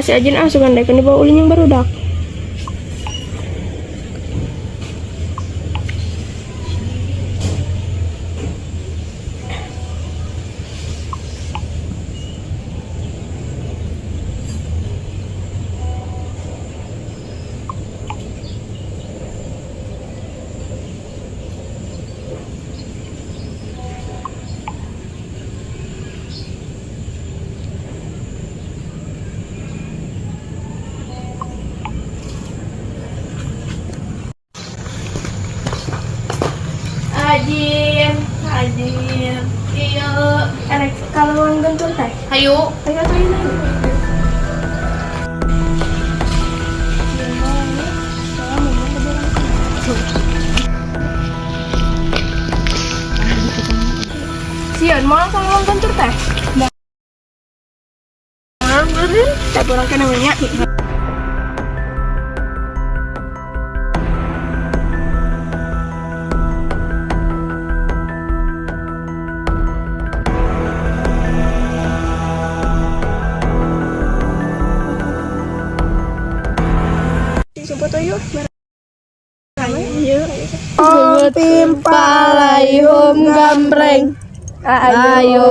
Si Ajin asukan deh kan dibawa ulin yang baru dak. Ajin, iya. Kalau uang bentul teh. Hayu. Ayo ayo. Sian mau kalau uang bentul teh. Tak kurang kena minyak. Sumpah tuh yuk. Om pimpalayum gambreng. Ayo.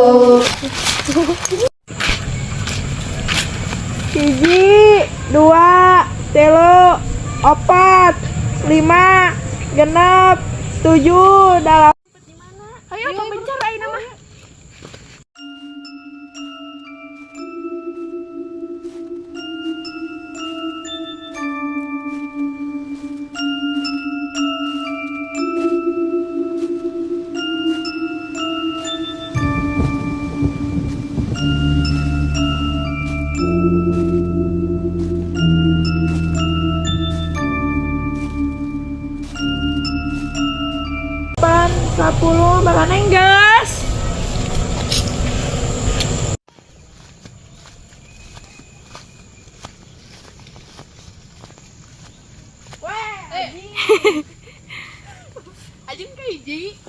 Hiji, dua, telu, opat, lima, genep, tujuh, dalam. Ayo pembicara ini mah. Pan 10 balaneng gas. Ajin ka hiji.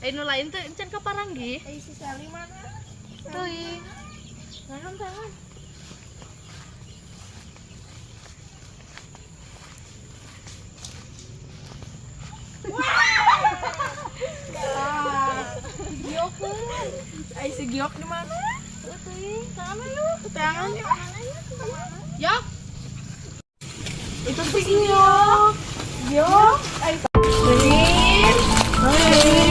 Anu lain teh encan ka Paranggi. Si Sally mana? Teuing. Naon tangan. Ai si Giok di mana? Teuing, tangan yuk. Tangan yuk. Yok. Itu si Giok. Giok. Ai. Rin.